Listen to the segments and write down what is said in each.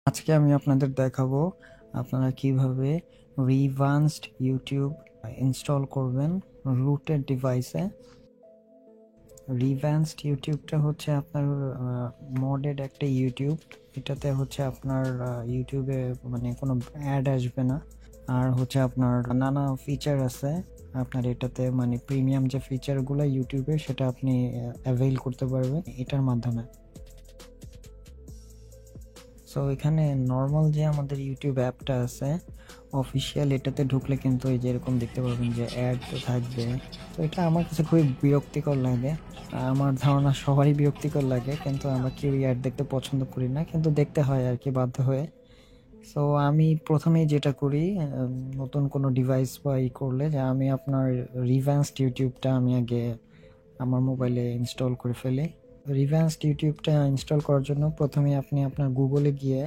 আজকে আমি আপনাদের দেখাবো আপনারা কিভাবে রিভান্সড ইউটিউব ইনস্টল করবেন রুটেড ডিভাইসে। রিভান্সড ইউটিউবটা হচ্ছে আপনার মডেড একটা ইউটিউব। এটাতে হচ্ছে আপনার ইউটিউবে মানে কোনো অ্যাড আসবে না, আর হচ্ছে আপনার নানা ফিচার আছে আপনার এটাতে, মানে প্রিমিয়াম যে ফিচারগুলো ইউটিউবে সেটা আপনি অ্যাভেইল করতে পারবেন এটার মাধ্যমে। সো এখানে নর্মাল যে আমাদের ইউটিউব অ্যাপটা আছে অফিসিয়াল, এটাতে ঢুকলে কিন্তু এই যে এরকম দেখতে পারবেন যে অ্যাড তো থাকবে। তো এটা আমার কাছে খুবই বিরক্তিকর লাগে, আমার ধারণা সবারই বিরক্তিকর লাগে, কিন্তু আমরা কেউ অ্যাড দেখতে পছন্দ করি না, কিন্তু দেখতে হয় আর কি বাধ্য হয়ে। সো আমি প্রথমেই যেটা করি, নতুন কোনো ডিভাইস বা করলে, যে আমি আপনার রিভ্যান্সড ইউটিউবটা আমি আগে আমার মোবাইলে ইনস্টল করে ফেলি। রিভ্যান্সড ইউটিউবটা ইনস্টল করার জন্য প্রথমে আপনি আপনার গুগলে গিয়ে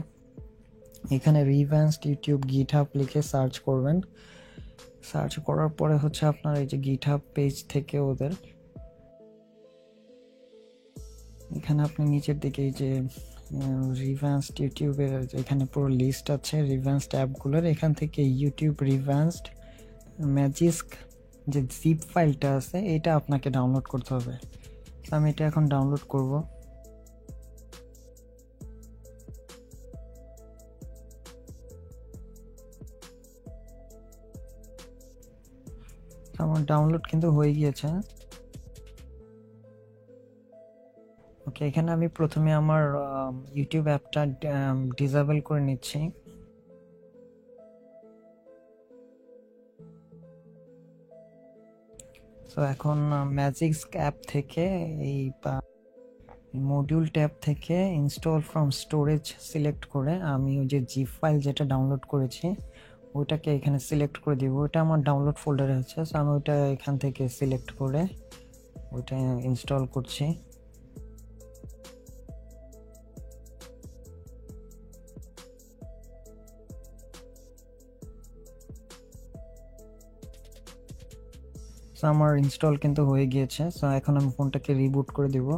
এখানে রিভ্যান্সড ইউটিউব গিটহাব লিখে সার্চ করবেন। সার্চ করার পরে হচ্ছে আপনার এই যে গিটহাব পেজ থেকে ওদের এখানে আপনি নিচের দিকে এই যে রিভ্যান্সড ইউটিউবের এখানে পুরো লিস্ট আছে রিভ্যান্সড অ্যাপগুলোর। এখান থেকে ইউটিউব রিভ্যান্সড ম্যাজিস্ক যে জিপ ফাইলটা আছে এটা আপনাকে ডাউনলোড করতে হবে। আমি এটা এখন ডাউনলোড করব। আমার ডাউনলোড কিন্তু হয়ে গিয়েছে। ওকে, এখানে আমি প্রথমে আমার ইউটিউব অ্যাপটা ডিসেবল করে নিচ্ছি। সো এখন ম্যাজিক্স অ্যাপ থেকে এই মডিউল ট্যাব থেকে ইনস্টল ফ্রম স্টোরেজ সিলেক্ট করে আমি ওই যে জিপ ফাইল যেটা ডাউনলোড করেছি ওটাকে এখানে সিলেক্ট করে দিব। ওটা আমার ডাউনলোড ফোল্ডারে আছে, সো আমি ওটা এখান থেকে সিলেক্ট করে ওটা ইনস্টল করছি। সো আমার ইনস্টল কিন্তু হয়ে গিয়েছে। সো এখন আমি ফোনটাকে রিবুট করে দিব।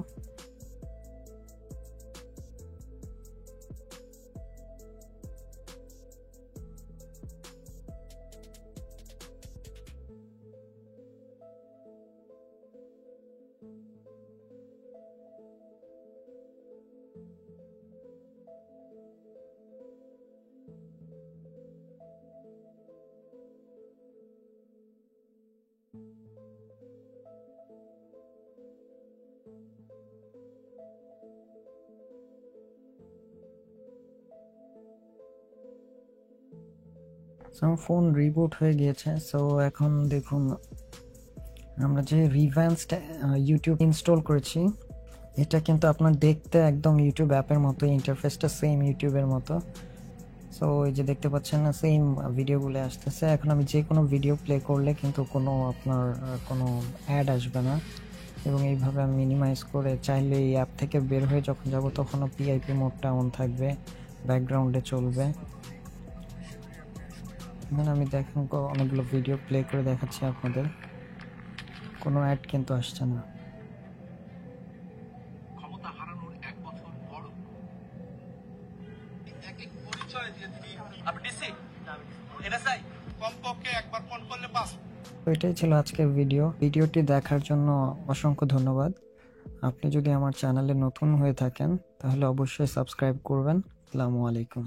আমার ফোন রিবুট হয়ে গিয়েছে। সো এখন দেখুন আমরা যে রিভ্যান্সড ইউটিউব ইনস্টল করেছি এটা কিন্তু আপনার দেখতে একদম ইউটিউব অ্যাপের মতো, ইন্টারফেসটা সেম ইউটিউবের মতো। সো এই যে দেখতে পাচ্ছেন না, সেম ভিডিওগুলো আসতেছে। এখন আমি যে কোনো ভিডিও প্লে করলে কিন্তু কোনো আপনার কোনো অ্যাড আসবে না, এবং এইভাবে আমি মিনিমাইজ করে চাইলে এই অ্যাপ থেকে বের হয়ে যখন যাব তখনও পিআইপি মোডটা অন থাকবে, ব্যাকগ্রাউন্ডে চলবে। এখানে আমি দেখুন অনেকগুলো ভিডিও প্লে করে দেখাচ্ছি আপনাদের, কোনো অ্যাড কিন্তু আসছে না। এটাই ছিল আজকের ভিডিওটি দেখার জন্য অসংখ্য ধন্যবাদ। আপনি যদি আমার চ্যানেলে নতুন হয়ে থাকেন তাহলে অবশ্যই সাবস্ক্রাইব করবেন। আসসালামু আলাইকুম।